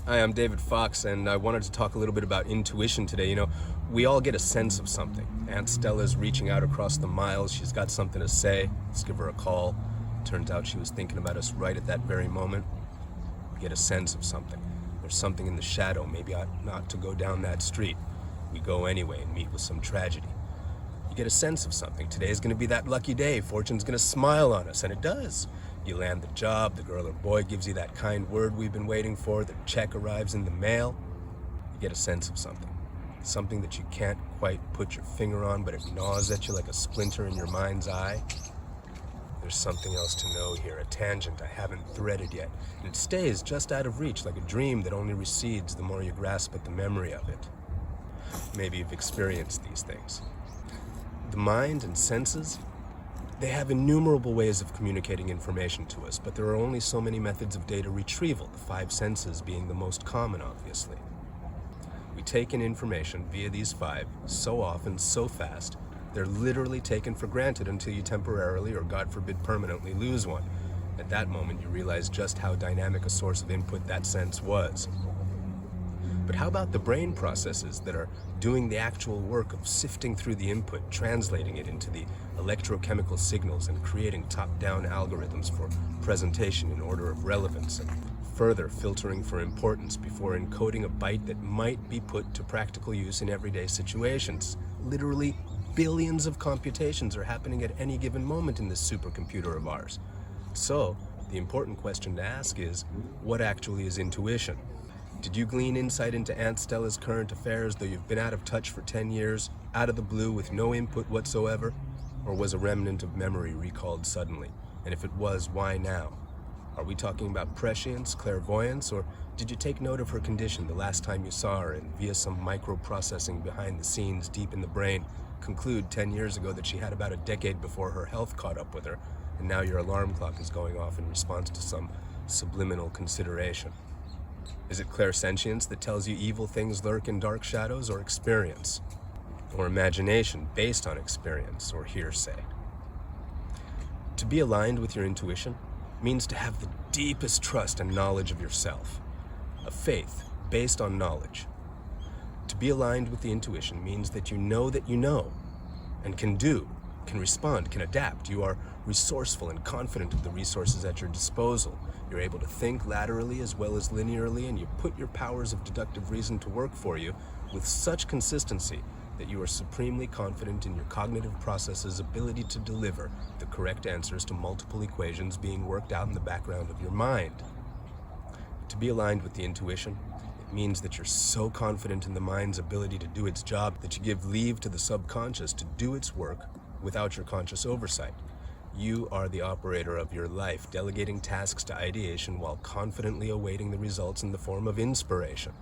Hi, I'm David Fox, and I wanted to talk a little bit about intuition today. We all get a sense of something. Aunt Stella's reaching out across the miles. She's got something to say. Let's give her a call. Turns out she was thinking about us right at that very moment. We get a sense of something. There's something in the shadow. Maybe I ought not to go down that street. We go anyway and meet with some tragedy. You get a sense of something. Today's going to be that lucky day. Fortune's going to smile on us, and it does. You land the job, the girl or boy gives you that kind word we've been waiting for, the check arrives in the mail. You get a sense of something. Something that you can't quite put your finger on, but it gnaws at you like a splinter in your mind's eye. There's something else to know here, a tangent I haven't threaded yet, and it stays just out of reach like a dream that only recedes the more you grasp at the memory of it. Maybe you've experienced these things. The mind and senses, they have innumerable ways of communicating information to us, but there are only so many methods of data retrieval, the five senses being the most common, obviously. We take in information via these five so often, so fast, they're literally taken for granted until you temporarily, or God forbid permanently, lose one. At that moment, you realize just how dynamic a source of input that sense was. But how about the brain processes that are doing the actual work of sifting through the input, translating it into the electrochemical signals, and creating top-down algorithms for presentation in order of relevance, and further filtering for importance before encoding a byte that might be put to practical use in everyday situations? Literally billions of computations are happening at any given moment in this supercomputer of ours. So, the important question to ask is, what actually is intuition? Did you glean insight into Aunt Stella's current affairs, though you've been out of touch for 10 years, out of the blue with no input whatsoever? Or was a remnant of memory recalled suddenly? And if it was, why now? Are we talking about prescience, clairvoyance, or did you take note of her condition the last time you saw her, and via some microprocessing behind the scenes deep in the brain, conclude 10 years ago that she had about a decade before her health caught up with her, and now your alarm clock is going off in response to some subliminal consideration? Is it clairsentience that tells you evil things lurk in dark shadows, or experience? Or imagination based on experience or hearsay? To be aligned with your intuition means to have the deepest trust and knowledge of yourself, a faith based on knowledge. To be aligned with the intuition means that you know, and can do, can respond, can adapt. You are resourceful and confident of the resources at your disposal. You're able to think laterally as well as linearly, and you put your powers of deductive reason to work for you with such consistency that you are supremely confident in your cognitive process's ability to deliver the correct answers to multiple equations being worked out in the background of your mind. To be aligned with the intuition, it means that you're so confident in the mind's ability to do its job that you give leave to the subconscious to do its work without your conscious oversight. You are the operator of your life, delegating tasks to ideation while confidently awaiting the results in the form of inspiration,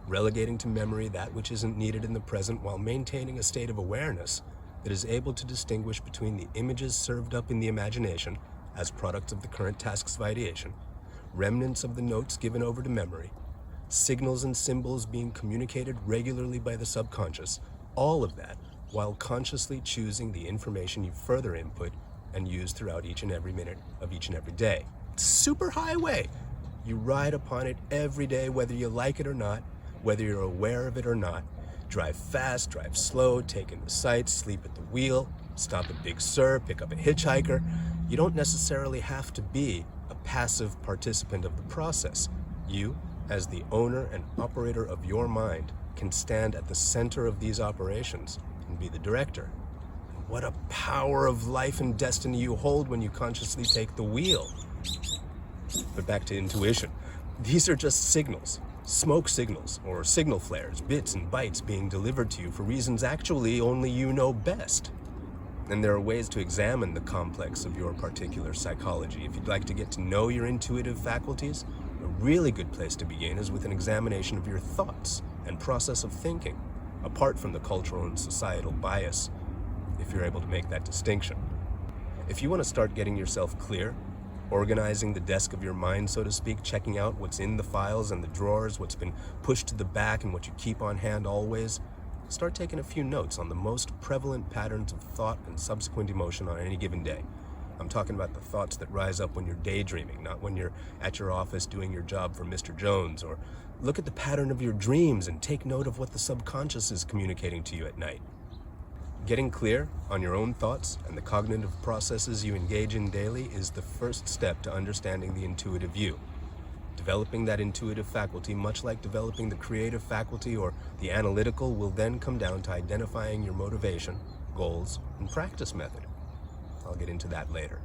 relegating to memory that which isn't needed in the present while maintaining a state of awareness that is able to distinguish between the images served up in the imagination as products of the current tasks of ideation, remnants of the notes given over to memory, signals and symbols being communicated regularly by the subconscious, all of that while consciously choosing the information you further input and use throughout each and every minute of each and every day. Superhighway! You ride upon it every day, whether you like it or not, whether you're aware of it or not. Drive fast, drive slow, take in the sights, sleep at the wheel, stop at Big Sur, pick up a hitchhiker. You don't necessarily have to be a passive participant of the process. You, as the owner and operator of your mind, can stand at the center of these operations and be the director. And what a power of life and destiny you hold when you consciously take the wheel. But back to intuition. These are just signals, smoke signals, or signal flares, bits and bytes being delivered to you for reasons actually only you know best. And there are ways to examine the complex of your particular psychology. If you'd like to get to know your intuitive faculties, a really good place to begin is with an examination of your thoughts and process of thinking, apart from the cultural and societal bias, if you're able to make that distinction. If you want to start getting yourself clear, organizing the desk of your mind, so to speak, checking out what's in the files and the drawers, what's been pushed to the back and what you keep on hand always, start taking a few notes on the most prevalent patterns of thought and subsequent emotion on any given day. I'm talking about the thoughts that rise up when you're daydreaming, not when you're at your office doing your job for Mr. Jones, or Look at the pattern of your dreams and take note of what the subconscious is communicating to you at night. Getting clear on your own thoughts and the cognitive processes you engage in daily is the first step to understanding the intuitive you. Developing that intuitive faculty, much like developing the creative faculty or the analytical, will then come down to identifying your motivation, goals, and practice method. I'll get into that later.